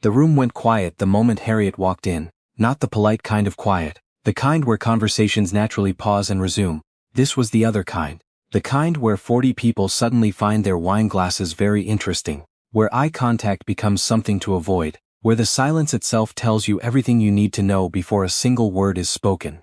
The room went quiet the moment Harriet walked in, not the polite kind of quiet, the kind where conversations naturally pause and resume. This was the other kind. The kind where 40 people suddenly find their wine glasses very interesting, where eye contact becomes something to avoid, where the silence itself tells you everything you need to know before a single word is spoken.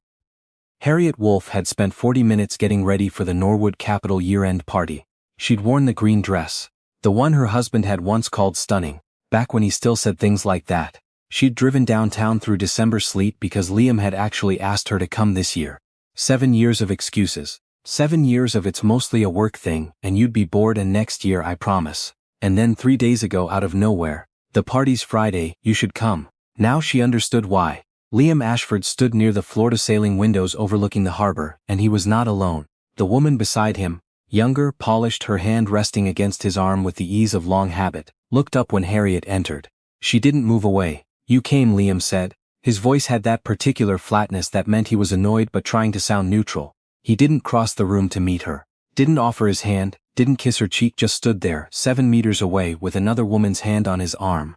Harriet Wolfe had spent 40 minutes getting ready for the Norwood Capital year-end party. She'd worn the green dress, the one her husband had once called stunning, back when he still said things like that. She'd driven downtown through December sleet because Liam had actually asked her to come this year. 7 years of excuses. 7 years of it's mostly a work thing and you'd be bored and next year I promise. And then 3 days ago out of nowhere, the party's Friday, you should come. Now she understood why. Liam Ashford stood near the floor-to-ceiling windows overlooking the harbor, and he was not alone. The woman beside him, younger, polished, her hand resting against his arm with the ease of long habit, looked up when Harriet entered. She didn't move away. You came, Liam said. His voice had that particular flatness that meant he was annoyed but trying to sound neutral. He didn't cross the room to meet her, didn't offer his hand, didn't kiss her cheek, just stood there, 7 meters away with another woman's hand on his arm.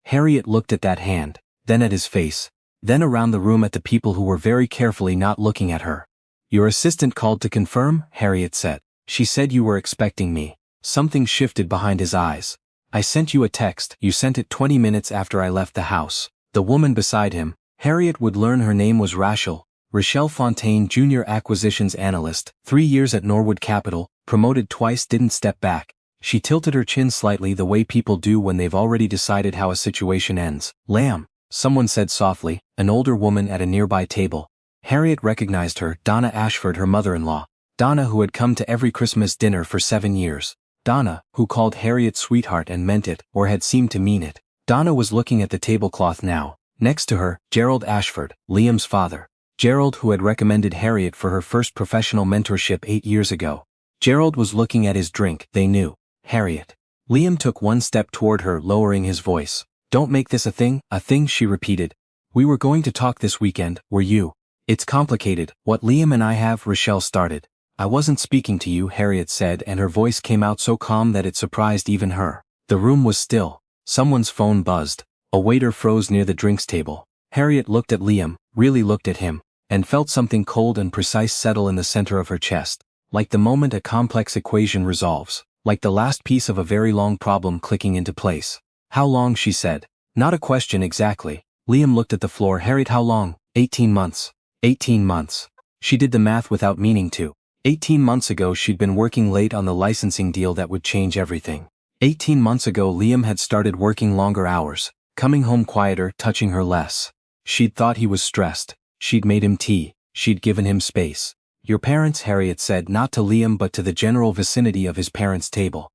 Harriet looked at that hand, then at his face, then around the room at the people who were very carefully not looking at her. Your assistant called to confirm, Harriet said. She said you were expecting me. Something shifted behind his eyes. I sent you a text. You sent it 20 minutes after I left the house. The woman beside him, Harriet would learn her name was Rochelle Fontaine, Junior Acquisitions Analyst, 3 years at Norwood Capital, promoted twice, didn't step back. She tilted her chin slightly the way people do when they've already decided how a situation ends. Lamb, someone said softly, an older woman at a nearby table. Harriet recognized her, Donna Ashford, her mother-in-law. Donna, who had come to every Christmas dinner for 7 years. Donna, who called Harriet sweetheart and meant it, or had seemed to mean it. Donna was looking at the tablecloth now. Next to her, Gerald Ashford, Liam's father. Gerald, who had recommended Harriet for her first professional mentorship 8 years ago. Gerald was looking at his drink, they knew. Harriet. Liam took one step toward her, lowering his voice. Don't make this a thing, she repeated. We were going to talk this weekend, were you? It's complicated, what Liam and I have, Rochelle started. I wasn't speaking to you, Harriet said, and her voice came out so calm that it surprised even her. The room was still. Someone's phone buzzed. A waiter froze near the drinks table. Harriet looked at Liam, really looked at him, and felt something cold and precise settle in the center of her chest. Like the moment a complex equation resolves. Like the last piece of a very long problem clicking into place. How long, she said. Not a question exactly. Liam looked at the floor. Harriet, how long? 18 months. 18 months. She did the math without meaning to. 18 months ago she'd been working late on the licensing deal that would change everything. 18 months ago Liam had started working longer hours, coming home quieter, touching her less. She'd thought he was stressed. She'd made him tea. She'd given him space. Your parents, Harriet said, not to Liam but to the general vicinity of his parents' table.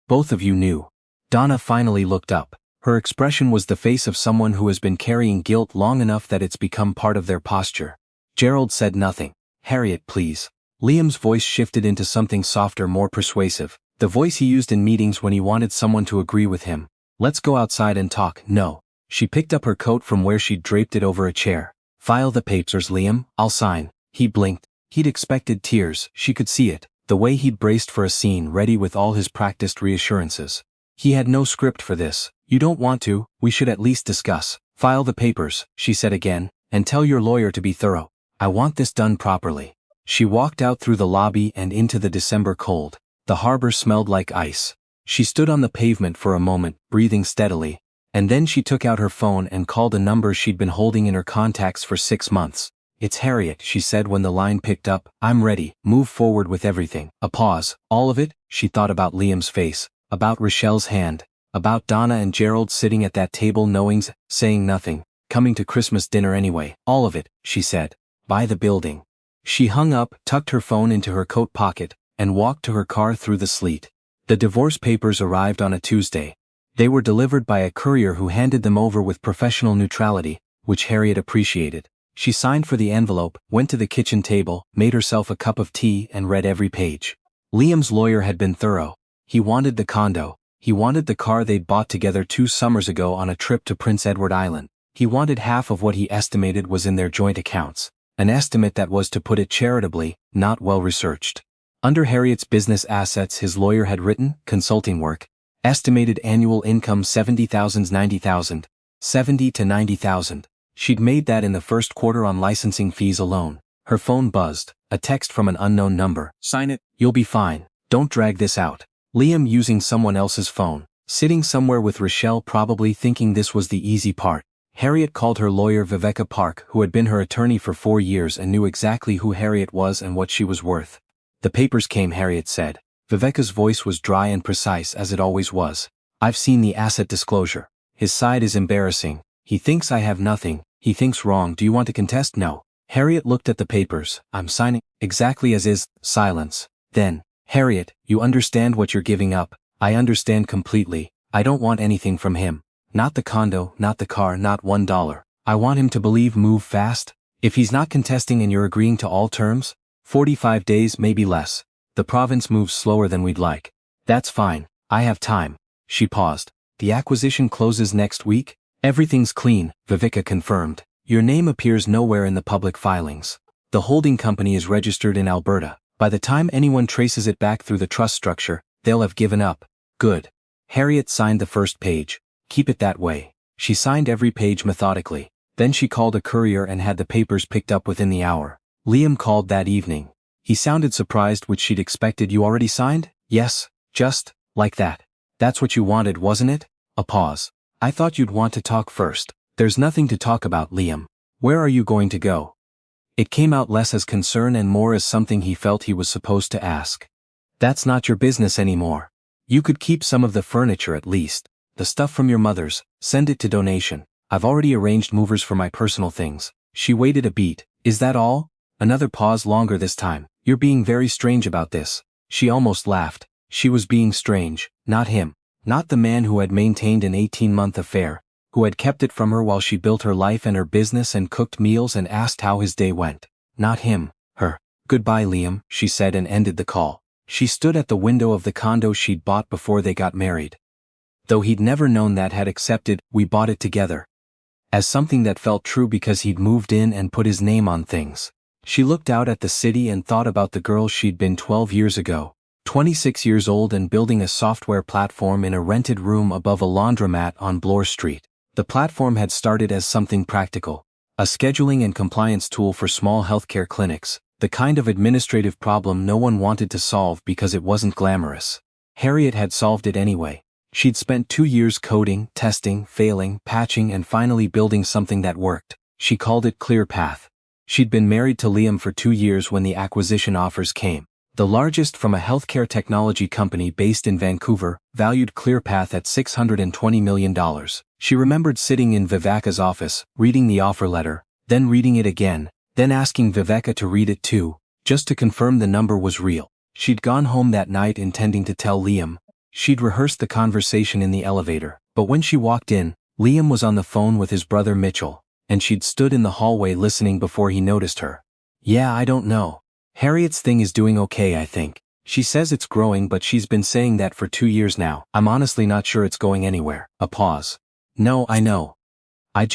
Both of you knew. Donna finally looked up. Her expression was the face of someone who has been carrying guilt long enough that it's become part of their posture. Gerald said nothing. Harriet, please. Liam's voice shifted into something softer, more persuasive, the voice he used in meetings when he wanted someone to agree with him. Let's go outside and talk. No. She picked up her coat from where she'd draped it over a chair. File the papers, Liam, I'll sign. He blinked. He'd expected tears, she could see it, the way he'd braced for a scene, ready with all his practiced reassurances. He had no script for this. You don't want to, we should at least discuss. File the papers, she said again, and tell your lawyer to be thorough. I want this done properly. She walked out through the lobby and into the December cold. The harbor smelled like ice. She stood on the pavement for a moment, breathing steadily, and then she took out her phone and called a number she'd been holding in her contacts for 6 months. It's Harriet, she said when the line picked up. I'm ready, move forward with everything. A pause. All of it? She thought about Liam's face, about Rochelle's hand, about Donna and Gerald sitting at that table knowings, saying nothing, coming to Christmas dinner anyway. All of it, she said. Buy the building. She hung up, tucked her phone into her coat pocket, and walked to her car through the sleet. The divorce papers arrived on a Tuesday. They were delivered by a courier who handed them over with professional neutrality, which Harriet appreciated. She signed for the envelope, went to the kitchen table, made herself a cup of tea and read every page. Liam's lawyer had been thorough. He wanted the condo. He wanted the car they'd bought together 2 summers ago on a trip to Prince Edward Island. He wanted half of what he estimated was in their joint accounts. An estimate that was, to put it charitably, not well researched. Under Harriet's business assets his lawyer had written, consulting work, estimated annual income $70,000 $90,000, 70 to 90,000. She'd made that in the first quarter on licensing fees alone. Her phone buzzed, a text from an unknown number. Sign it. You'll be fine. Don't drag this out. Liam using someone else's phone, sitting somewhere with Rochelle, probably thinking this was the easy part. Harriet called her lawyer Viveka Park, who had been her attorney for 4 years and knew exactly who Harriet was and what she was worth. The papers came, Harriet said. Viveka's voice was dry and precise as it always was. I've seen the asset disclosure. His side is embarrassing. He thinks I have nothing. He thinks wrong. Do you want to contest? No. Harriet looked at the papers. I'm signing. Exactly as is. Silence. Then, Harriet, you understand what you're giving up. I understand completely. I don't want anything from him. Not the condo, not the car, not $1. I want him to believe, move fast. If he's not contesting and you're agreeing to all terms, 45 days, maybe less. The province moves slower than we'd like. That's fine. I have time. She paused. The acquisition closes next week? Everything's clean, Viveka confirmed. Your name appears nowhere in the public filings. The holding company is registered in Alberta. By the time anyone traces it back through the trust structure, they'll have given up. Good. Harriet signed the first page. Keep it that way. She signed every page methodically. Then she called a courier and had the papers picked up within the hour. Liam called that evening. He sounded surprised, which she'd expected. You already signed? Yes, just like that. That's what you wanted, wasn't it? A pause. I thought you'd want to talk first. There's nothing to talk about, Liam. Where are you going to go? It came out less as concern and more as something he felt he was supposed to ask. That's not your business anymore. You could keep some of the furniture at least. The stuff from your mother's, send it to donation. I've already arranged movers for my personal things. She waited a beat. Is that all? Another pause, longer this time. You're being very strange about this. She almost laughed. She was being strange, not him. Not the man who had maintained an 18-month affair, who had kept it from her while she built her life and her business and cooked meals and asked how his day went. Not him, her. Goodbye, Liam, she said and ended the call. She stood at the window of the condo she'd bought before they got married. Though he'd never known that, had accepted, we bought it together. As something that felt true because he'd moved in and put his name on things. She looked out at the city and thought about the girl she'd been 12 years ago, 26 years old and building a software platform in a rented room above a laundromat on Bloor Street. The platform had started as something practical, a scheduling and compliance tool for small healthcare clinics, the kind of administrative problem no one wanted to solve because it wasn't glamorous. Harriet had solved it anyway. She'd spent 2 years coding, testing, failing, patching and finally building something that worked. She called it ClearPath. She'd been married to Liam for 2 years when the acquisition offers came. The largest from a healthcare technology company based in Vancouver, valued ClearPath at $620 million. She remembered sitting in Viveka's office, reading the offer letter, then reading it again, then asking Viveka to read it too, just to confirm the number was real. She'd gone home that night intending to tell Liam. She'd rehearsed the conversation in the elevator, but when she walked in, Liam was on the phone with his brother Mitchell, and she'd stood in the hallway listening before he noticed her. Yeah, I don't know. Harriet's thing is doing okay, I think. She says it's growing, but she's been saying that for 2 years now. I'm honestly not sure it's going anywhere. A pause. No, I know. I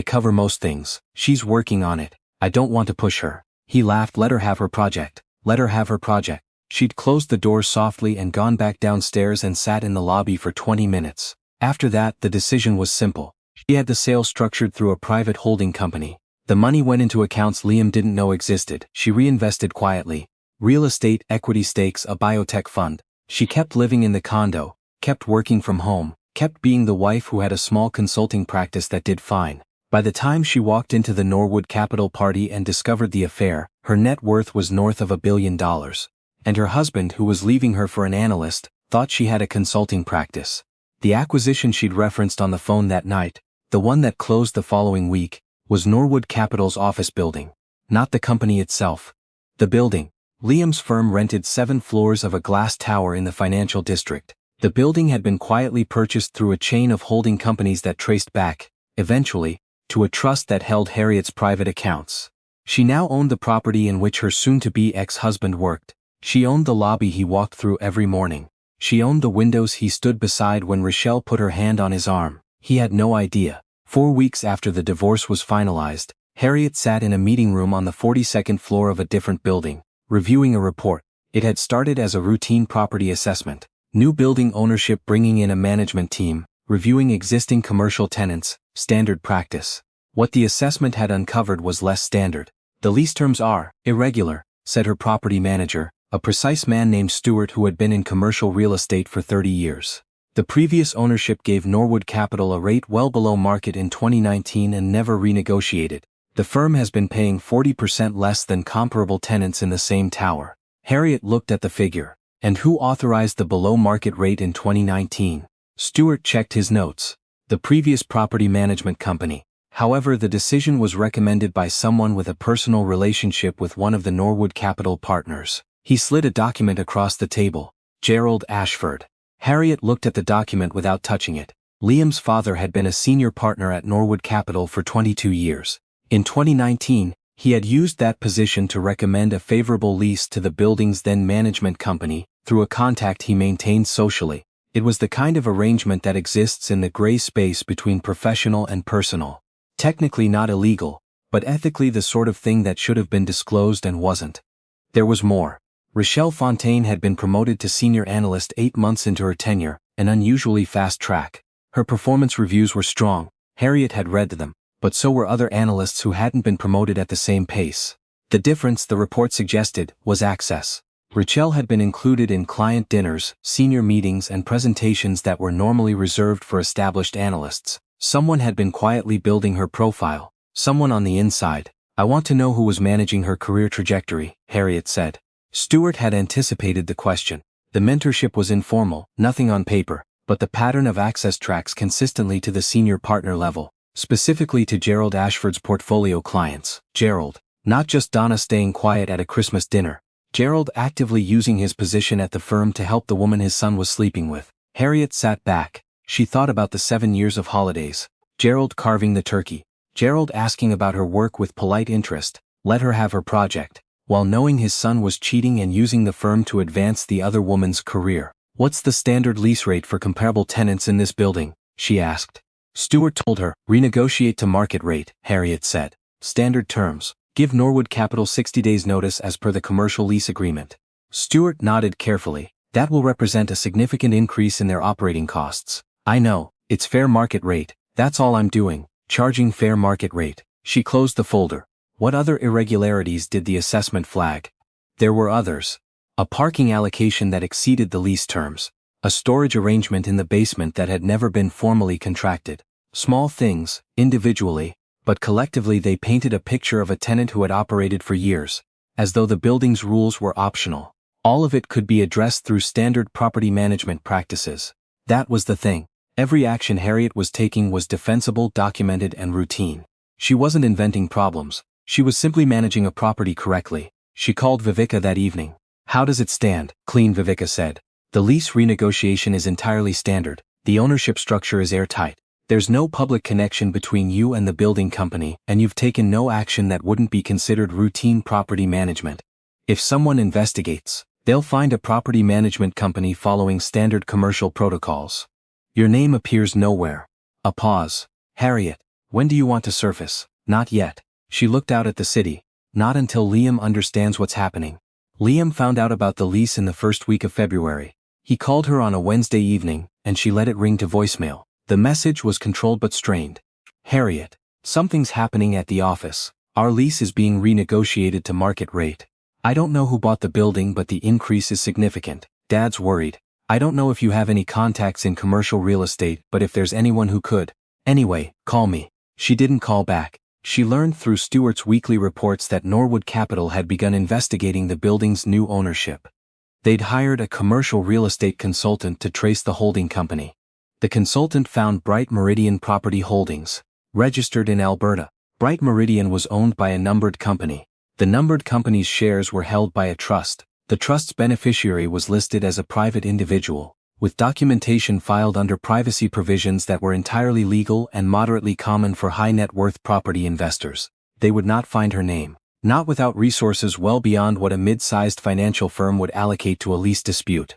cover most things. She's working on it. I don't want to push her. He laughed. Let her have her project. Let her have her project. She'd closed the door softly and gone back downstairs and sat in the lobby for 20 minutes. After that, the decision was simple. She had the sale structured through a private holding company. The money went into accounts Liam didn't know existed. She reinvested quietly. Real estate, equity stakes, a biotech fund. She kept living in the condo, kept working from home, kept being the wife who had a small consulting practice that did fine. By the time she walked into the Norwood Capital party and discovered the affair, her net worth was north of $1 billion. And her husband, who was leaving her for an analyst, thought she had a consulting practice. The acquisition she'd referenced on the phone that night, the one that closed the following week, was Norwood Capital's office building. Not the company itself. The building. Liam's firm rented 7 floors of a glass tower in the financial district. The building had been quietly purchased through a chain of holding companies that traced back, eventually, to a trust that held Harriet's private accounts. She now owned the property in which her soon-to-be ex-husband worked. She owned the lobby he walked through every morning. She owned the windows he stood beside when Rochelle put her hand on his arm. He had no idea. 4 weeks after the divorce was finalized, Harriet sat in a meeting room on the 42nd floor of a different building, reviewing a report. It had started as a routine property assessment. New building ownership bringing in a management team, reviewing existing commercial tenants, standard practice. What the assessment had uncovered was less standard. The lease terms are irregular, said her property manager, a precise man named Stewart who had been in commercial real estate for 30 years. The previous ownership gave Norwood Capital a rate well below market in 2019 and never renegotiated. The firm has been paying 40% less than comparable tenants in the same tower. Harriet looked at the figure. And who authorized the below-market rate in 2019? Stewart checked his notes. The previous property management company. However, the decision was recommended by someone with a personal relationship with one of the Norwood Capital partners. He slid a document across the table. Gerald Ashford. Harriet looked at the document without touching it. Liam's father had been a senior partner at Norwood Capital for 22 years. In 2019, he had used that position to recommend a favorable lease to the building's then management company, through a contact he maintained socially. It was the kind of arrangement that exists in the gray space between professional and personal. Technically not illegal, but ethically the sort of thing that should have been disclosed and wasn't. There was more. Rochelle Fontaine had been promoted to senior analyst 8 months into her tenure, an unusually fast track. Her performance reviews were strong. Harriet had read them, but so were other analysts who hadn't been promoted at the same pace. The difference, the report suggested, was access. Rochelle had been included in client dinners, senior meetings and presentations that were normally reserved for established analysts. Someone had been quietly building her profile. Someone on the inside. I want to know who was managing her career trajectory, Harriet said. Stewart had anticipated the question. The mentorship was informal, nothing on paper, but the pattern of access tracks consistently to the senior partner level. Specifically to Gerald Ashford's portfolio clients. Gerald, not just Donna staying quiet at a Christmas dinner. Gerald actively using his position at the firm to help the woman his son was sleeping with. Harriet sat back. She thought about the 7 years of holidays. Gerald carving the turkey. Gerald asking about her work with polite interest. Let her have her project. While knowing his son was cheating and using the firm to advance the other woman's career. What's the standard lease rate for comparable tenants in this building? She asked. Stewart told her, renegotiate to market rate, Harriet said. Standard terms. Give Norwood Capital 60 days notice as per the commercial lease agreement. Stewart nodded carefully. That will represent a significant increase in their operating costs. I know, it's fair market rate, that's all I'm doing, charging fair market rate. She closed the folder. What other irregularities did the assessment flag? There were others. A parking allocation that exceeded the lease terms. A storage arrangement in the basement that had never been formally contracted. Small things, individually, but collectively they painted a picture of a tenant who had operated for years, as though the building's rules were optional. All of it could be addressed through standard property management practices. That was the thing. Every action Harriet was taking was defensible, documented, and routine. She wasn't inventing problems. She was simply managing a property correctly. She called Vivica that evening. How does it stand? Clean, Vivica said. The lease renegotiation is entirely standard. The ownership structure is airtight. There's no public connection between you and the building company, and you've taken no action that wouldn't be considered routine property management. If someone investigates, they'll find a property management company following standard commercial protocols. Your name appears nowhere. A pause. Harriet, when do you want to surface? Not yet. She looked out at the city. Not until Liam understands what's happening. Liam found out about the lease in the first week of February. He called her on a Wednesday evening, and she let it ring to voicemail. The message was controlled but strained. Harriet, something's happening at the office. Our lease is being renegotiated to market rate. I don't know who bought the building, but the increase is significant. Dad's worried. I don't know if you have any contacts in commercial real estate, but if there's anyone who could. Anyway, call me. She didn't call back. She learned through Stewart's weekly reports that Norwood Capital had begun investigating the building's new ownership. They'd hired a commercial real estate consultant to trace the holding company. The consultant found Bright Meridian Property Holdings, registered in Alberta. Bright Meridian was owned by a numbered company. The numbered company's shares were held by a trust. The trust's beneficiary was listed as a private individual, with documentation filed under privacy provisions that were entirely legal and moderately common for high-net-worth property investors. They would not find her name, not without resources well beyond what a mid-sized financial firm would allocate to a lease dispute.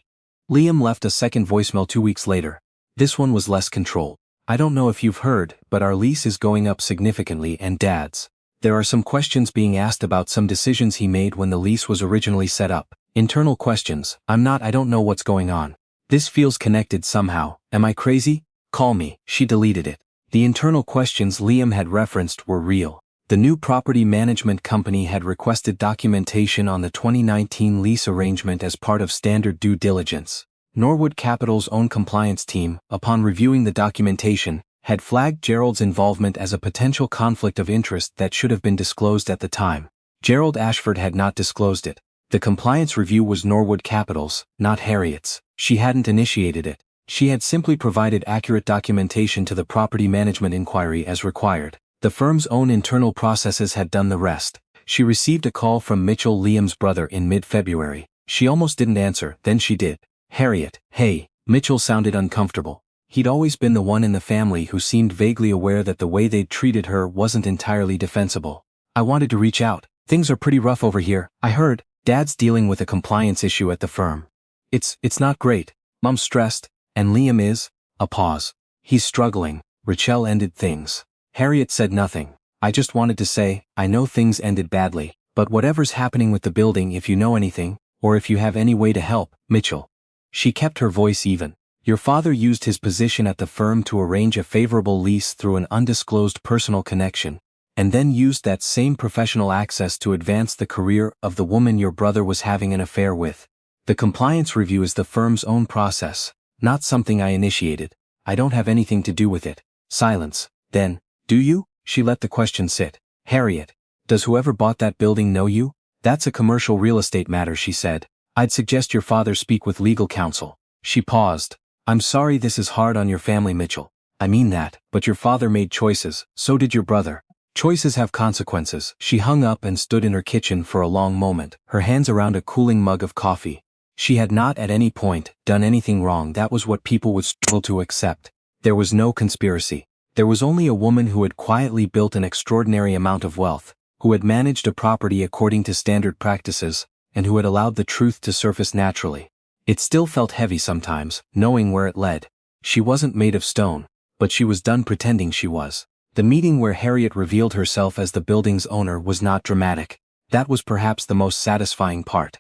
Liam left a second voicemail 2 weeks later. This one was less controlled. I don't know if you've heard, but our lease is going up significantly, and Dad's. There are some questions being asked about some decisions he made when the lease was originally set up. Internal questions. I don't know what's going on. This feels connected somehow. Am I crazy? Call me. She deleted it. The internal questions Liam had referenced were real. The new property management company had requested documentation on the 2019 lease arrangement as part of standard due diligence. Norwood Capital's own compliance team, upon reviewing the documentation, had flagged Gerald's involvement as a potential conflict of interest that should have been disclosed at the time. Gerald Ashford had not disclosed it. The compliance review was Norwood Capital's, not Harriet's. She hadn't initiated it. She had simply provided accurate documentation to the property management inquiry as required. The firm's own internal processes had done the rest. She received a call from Mitchell, Liam's brother, in mid-February. She almost didn't answer, then she did. "Harriet, hey." Mitchell sounded uncomfortable. He'd always been the one in the family who seemed vaguely aware that the way they'd treated her wasn't entirely defensible. "I wanted to reach out. Things are pretty rough over here, I heard. Dad's dealing with a compliance issue at the firm. It's not great. Mom's stressed. And Liam is?" A pause. "He's struggling." Rachel ended things. Harriet said nothing. "I just wanted to say, I know things ended badly, but whatever's happening with the building, if you know anything, or if you have any way to help, Mitchell." She kept her voice even. "Your father used his position at the firm to arrange a favorable lease through an undisclosed personal connection, and then used that same professional access to advance the career of the woman your brother was having an affair with. The compliance review is the firm's own process, not something I initiated. I don't have anything to do with it." Silence. Then, "Do you?" She let the question sit. "Harriet, does whoever bought that building know you?" "That's a commercial real estate matter," she said. "I'd suggest your father speak with legal counsel." She paused. "I'm sorry this is hard on your family, Mitchell. I mean that, but your father made choices, so did your brother. Choices have consequences." She hung up and stood in her kitchen for a long moment, her hands around a cooling mug of coffee. She had not at any point done anything wrong. That was what people would struggle to accept. There was no conspiracy. There was only a woman who had quietly built an extraordinary amount of wealth, who had managed a property according to standard practices, and who had allowed the truth to surface naturally. It still felt heavy sometimes, knowing where it led. She wasn't made of stone, but she was done pretending she was. The meeting where Harriet revealed herself as the building's owner was not dramatic. That was perhaps the most satisfying part.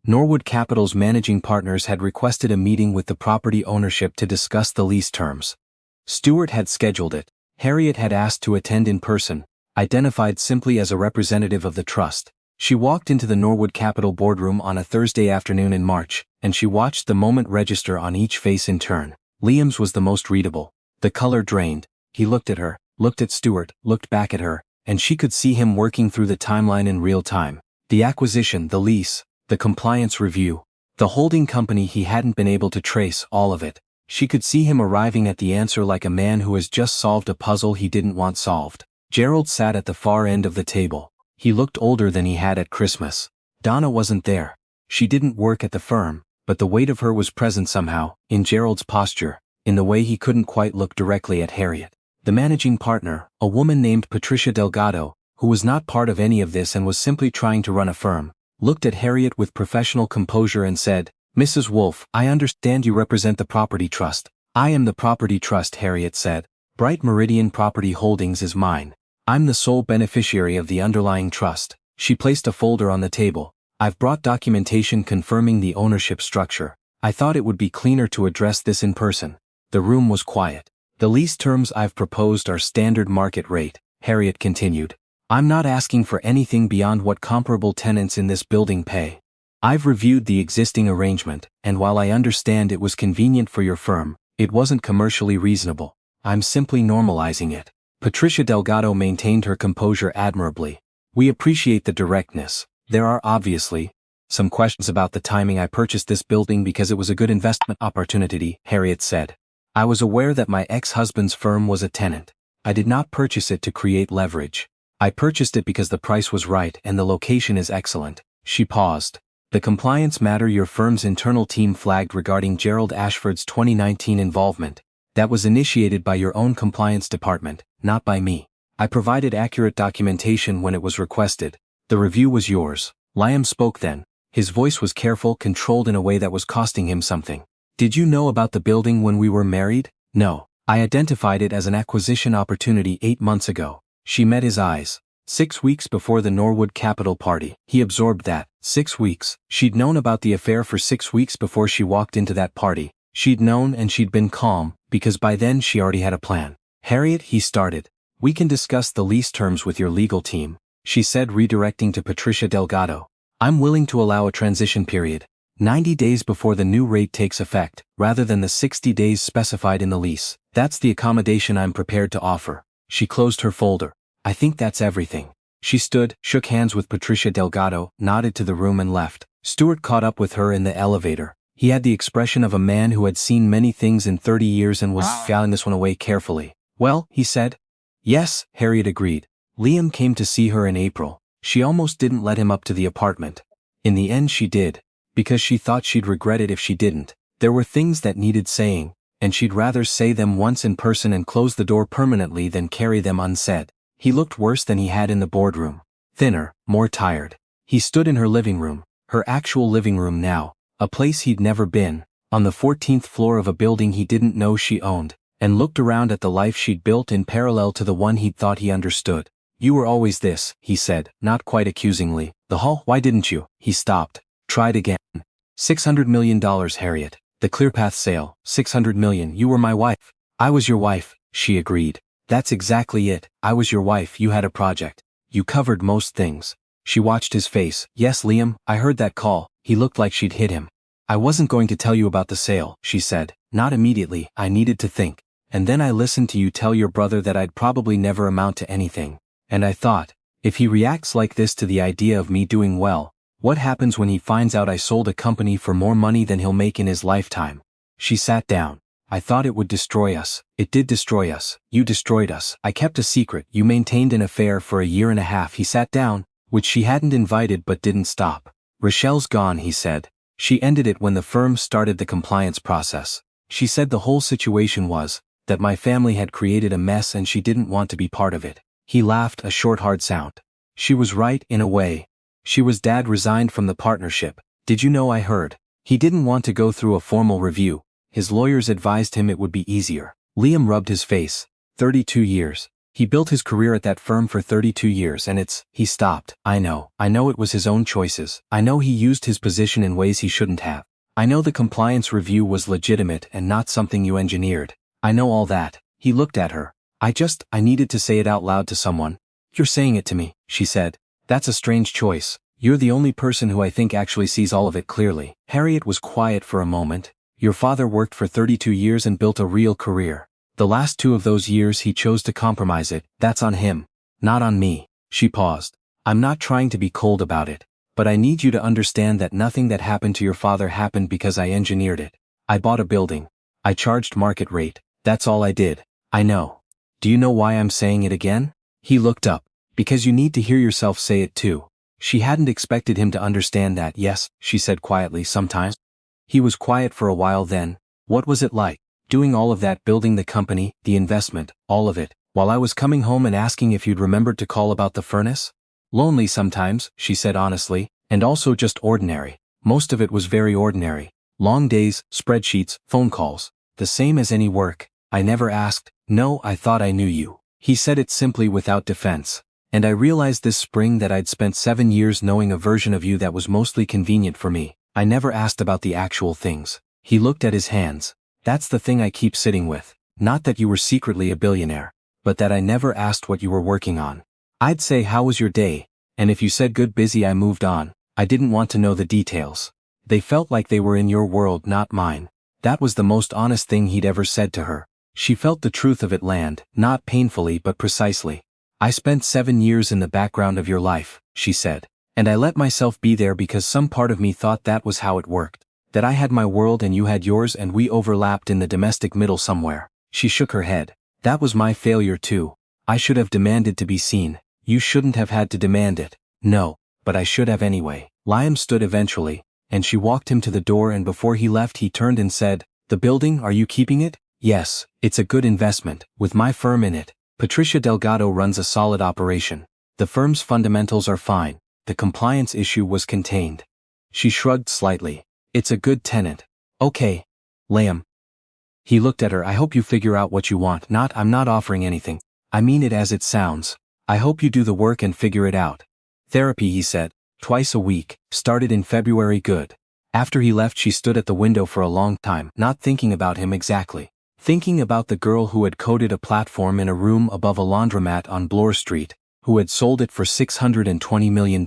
Norwood Capital's managing partners had requested a meeting with the property ownership to discuss the lease terms. Stewart had scheduled it. Harriet had asked to attend in person, identified simply as a representative of the trust. She walked into the Norwood Capital boardroom on a Thursday afternoon in March, and she watched the moment register on each face in turn. Liam's was the most readable. The color drained. He looked at her, looked at Stewart, looked back at her, and she could see him working through the timeline in real time. The acquisition, the lease, the compliance review, the holding company. He hadn't been able to trace all of it. She could see him arriving at the answer like a man who has just solved a puzzle he didn't want solved. Gerald sat at the far end of the table. He looked older than he had at Christmas. Donna wasn't there. She didn't work at the firm, but the weight of her was present somehow, in Gerald's posture, in the way he couldn't quite look directly at Harriet. The managing partner, a woman named Patricia Delgado, who was not part of any of this and was simply trying to run a firm, looked at Harriet with professional composure and said, "Mrs. Wolfe, I understand you represent the property trust." "I am the property trust," Harriet said. "Bright Meridian Property Holdings is mine. I'm the sole beneficiary of the underlying trust." She placed a folder on the table. "I've brought documentation confirming the ownership structure. I thought it would be cleaner to address this in person." The room was quiet. "The lease terms I've proposed are standard market rate," Harriet continued. "I'm not asking for anything beyond what comparable tenants in this building pay. I've reviewed the existing arrangement, and while I understand it was convenient for your firm, it wasn't commercially reasonable. I'm simply normalizing it." Patricia Delgado maintained her composure admirably. "We appreciate the directness. There are obviously some questions about the timing. I purchased this building because it was a good investment opportunity," Harriet said. "I was aware that my ex-husband's firm was a tenant. I did not purchase it to create leverage. I purchased it because the price was right and the location is excellent." She paused. "The compliance matter your firm's internal team flagged regarding Gerald Ashford's 2019 involvement, that was initiated by your own compliance department, not by me. I provided accurate documentation when it was requested. The review was yours." Liam spoke then. His voice was careful, controlled in a way that was costing him something. "Did you know about the building when we were married?" "No. I identified it as an acquisition opportunity 8 months ago." She met his eyes. 6 weeks before the Norwood Capital party. He absorbed that. 6 weeks. She'd known about the affair for 6 weeks before she walked into that party. She'd known and she'd been calm, because by then she already had a plan. Harriet, he started. We can discuss the lease terms with your legal team, she said, redirecting to Patricia Delgado. I'm willing to allow a transition period, 90 days before the new rate takes effect, rather than the 60 days specified in the lease. That's the accommodation I'm prepared to offer. She closed her folder. I think that's everything. She stood, shook hands with Patricia Delgado, nodded to the room and left. Stuart caught up with her in the elevator. He had the expression of a man who had seen many things in 30 years and was filing this one away carefully. Well, he said. Yes, Harriet agreed. Liam came to see her in April. She almost didn't let him up to the apartment. In the end she did, because she thought she'd regret it if she didn't. There were things that needed saying, and she'd rather say them once in person and close the door permanently than carry them unsaid. He looked worse than he had in the boardroom. Thinner, more tired. He stood in her living room, her actual living room now, a place he'd never been, on the 14th floor of a building he didn't know she owned, and looked around at the life she'd built in parallel to the one he'd thought he understood. You were always this, he said, not quite accusingly. The hall, why didn't you? He stopped. Tried again. $600 million, Harriet. The Clearpath sale, $600 million. You were my wife. I was your wife, she agreed. That's exactly it. I was your wife. You had a project. You covered most things. She watched his face. Yes, Liam, I heard that call. He looked like she'd hit him. I wasn't going to tell you about the sale, she said. Not immediately. I needed to think. And then I listened to you tell your brother that I'd probably never amount to anything. And I thought, if he reacts like this to the idea of me doing well, what happens when he finds out I sold a company for more money than he'll make in his lifetime? She sat down. I thought it would destroy us. It did destroy us. You destroyed us. I kept a secret. You maintained an affair for a year and a half. He sat down, which she hadn't invited but didn't stop. Rochelle's gone, he said. She ended it when the firm started the compliance process. She said the whole situation was that my family had created a mess and she didn't want to be part of it. He laughed, a short hard sound. She was right, in a way. Dad resigned from the partnership. Did you know? I heard. He didn't want to go through a formal review. His lawyers advised him it would be easier. Liam rubbed his face. 32 years. He built his career at that firm for 32 years and he stopped. I know it was his own choices. I know he used his position in ways he shouldn't have. I know the compliance review was legitimate and not something you engineered. I know all that. He looked at her. I needed to say it out loud to someone. You're saying it to me, she said. That's a strange choice. You're the only person who I think actually sees all of it clearly. Harriet was quiet for a moment. Your father worked for 32 years and built a real career. The last 2 of those years he chose to compromise it. That's on him, not on me. She paused. I'm not trying to be cold about it, but I need you to understand that nothing that happened to your father happened because I engineered it. I bought a building. I charged market rate. That's all I did. I know. Do you know why I'm saying it again? He looked up. Because you need to hear yourself say it too. She hadn't expected him to understand that. Yes, she said quietly, sometimes. He was quiet for a while then. What was it like? Doing all of that, building the company, the investment, all of it, while I was coming home and asking if you'd remembered to call about the furnace? Lonely sometimes, she said honestly, and also just ordinary. Most of it was very ordinary. Long days, spreadsheets, phone calls. The same as any work. I never asked. No, I thought I knew you. He said it simply without defense. And I realized this spring that I'd spent 7 years knowing a version of you that was mostly convenient for me. I never asked about the actual things. He looked at his hands. That's the thing I keep sitting with. Not that you were secretly a billionaire, but that I never asked what you were working on. I'd say, how was your day? And if you said good, busy, I moved on. I didn't want to know the details. They felt like they were in your world, not mine. That was the most honest thing he'd ever said to her. She felt the truth of it land, not painfully but precisely. I spent 7 years in the background of your life, she said. And I let myself be there because some part of me thought that was how it worked. That I had my world and you had yours and we overlapped in the domestic middle somewhere. She shook her head. That was my failure too. I should have demanded to be seen. You shouldn't have had to demand it. No, but I should have anyway. Liam stood eventually, and she walked him to the door, and before he left he turned and said, The building, are you keeping it? Yes, it's a good investment, with my firm in it. Patricia Delgado runs a solid operation. The firm's fundamentals are fine. The compliance issue was contained. She shrugged slightly. It's a good tenant. Okay. Liam. He looked at her. I hope you figure out what you want. I'm not offering anything. I mean it as it sounds. I hope you do the work and figure it out. Therapy, he said. Twice a week. Started in February. Good. After he left, she stood at the window for a long time, not thinking about him exactly. Thinking about the girl who had coded a platform in a room above a laundromat on Bloor Street, who had sold it for $620 million,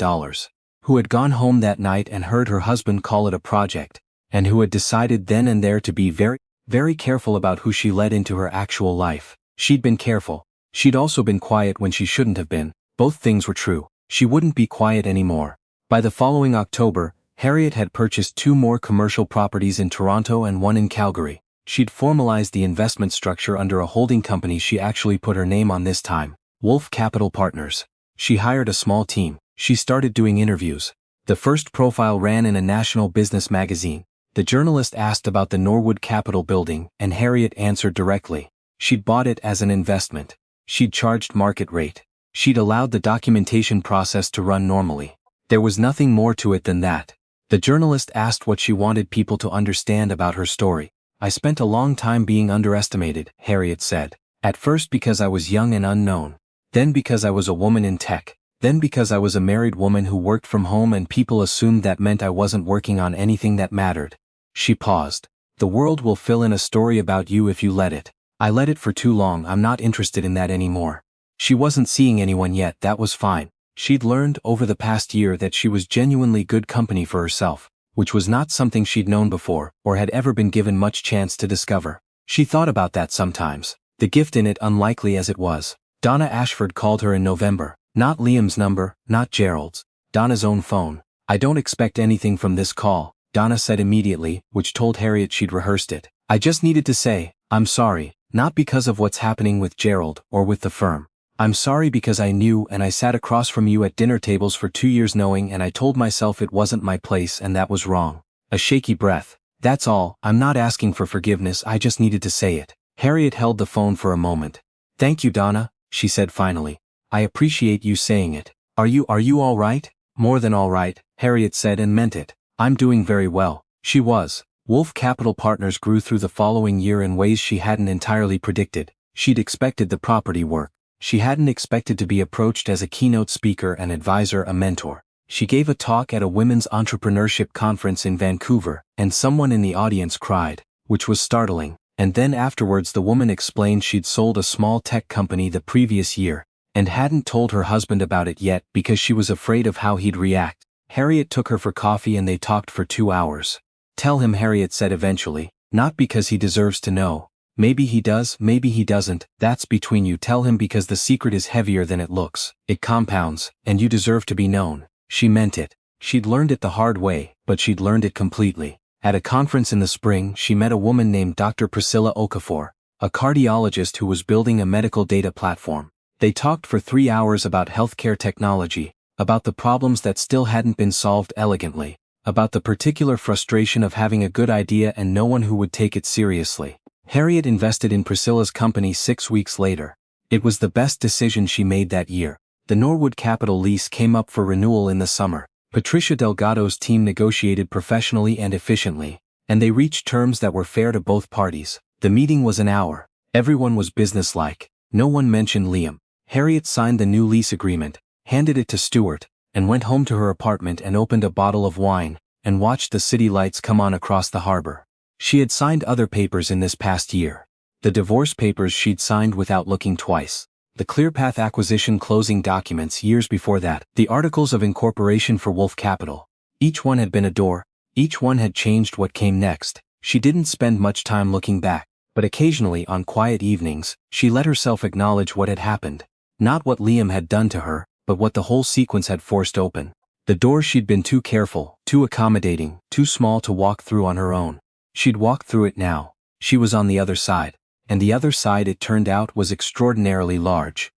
who had gone home that night and heard her husband call it a project, and who had decided then and there to be very, very careful about who she let into her actual life. She'd been careful. She'd also been quiet when she shouldn't have been. Both things were true. She wouldn't be quiet anymore. By the following October, Harriet had purchased 2 more commercial properties in Toronto and 1 in Calgary. She'd formalized the investment structure under a holding company. She actually put her name on this time, Wolf Capital Partners. She hired a small team. She started doing interviews. The first profile ran in a national business magazine. The journalist asked about the Norwood Capitol building, and Harriet answered directly. She'd bought it as an investment. She'd charged market rate. She'd allowed the documentation process to run normally. There was nothing more to it than that. The journalist asked what she wanted people to understand about her story. I spent a long time being underestimated, Harriet said. At first because I was young and unknown. Then because I was a woman in tech. Then because I was a married woman who worked from home and people assumed that meant I wasn't working on anything that mattered. She paused. The world will fill in a story about you if you let it. I let it for too long. I'm not interested in that anymore. She wasn't seeing anyone yet. That was fine. She'd learned over the past year that she was genuinely good company for herself, which was not something she'd known before or had ever been given much chance to discover. She thought about that sometimes. The gift in it, unlikely as it was. Donna Ashford called her in November. Not Liam's number, not Gerald's. Donna's own phone. I don't expect anything from this call, Donna said immediately, which told Harriet she'd rehearsed it. I just needed to say, I'm sorry, not because of what's happening with Gerald or with the firm. I'm sorry because I knew and I sat across from you at dinner tables for 2 years knowing, and I told myself it wasn't my place and that was wrong. A shaky breath. That's all. I'm not asking for forgiveness. I just needed to say it. Harriet held the phone for a moment. Thank you, Donna, she said finally. I appreciate you saying it. Are you all right? More than all right, Harriet said and meant it. I'm doing very well. She was. Wolf Capital Partners grew through the following year in ways she hadn't entirely predicted. She'd expected the property work. She hadn't expected to be approached as a keynote speaker, an advisor, a mentor. She gave a talk at a women's entrepreneurship conference in Vancouver, and someone in the audience cried, which was startling. And then afterwards the woman explained she'd sold a small tech company the previous year, and hadn't told her husband about it yet because she was afraid of how he'd react. Harriet took her for coffee and they talked for 2 hours. Tell him, Harriet said eventually, not because he deserves to know. Maybe he does, maybe he doesn't, that's between you. Tell him because the secret is heavier than it looks. It compounds, and you deserve to be known. She meant it. She'd learned it the hard way, but she'd learned it completely. At a conference in the spring, she met a woman named Dr. Priscilla Okafor, a cardiologist who was building a medical data platform. They talked for 3 hours about healthcare technology, about the problems that still hadn't been solved elegantly, about the particular frustration of having a good idea and no one who would take it seriously. Harriet invested in Priscilla's company 6 weeks later. It was the best decision she made that year. The Norwood Capital lease came up for renewal in the summer. Patricia Delgado's team negotiated professionally and efficiently, and they reached terms that were fair to both parties. The meeting was an hour. Everyone was businesslike. No one mentioned Liam. Harriet signed the new lease agreement, handed it to Stuart, and went home to her apartment and opened a bottle of wine, and watched the city lights come on across the harbor. She had signed other papers in this past year. The divorce papers she'd signed without looking twice. The ClearPath acquisition closing documents years before that. The articles of incorporation for Wolf Capital. Each one had been a door. Each one had changed what came next. She didn't spend much time looking back, but occasionally on quiet evenings, she let herself acknowledge what had happened. Not what Liam had done to her, but what the whole sequence had forced open. The door she'd been too careful, too accommodating, too small to walk through on her own. She'd walked through it now. She was on the other side. And the other side, it turned out, was extraordinarily large.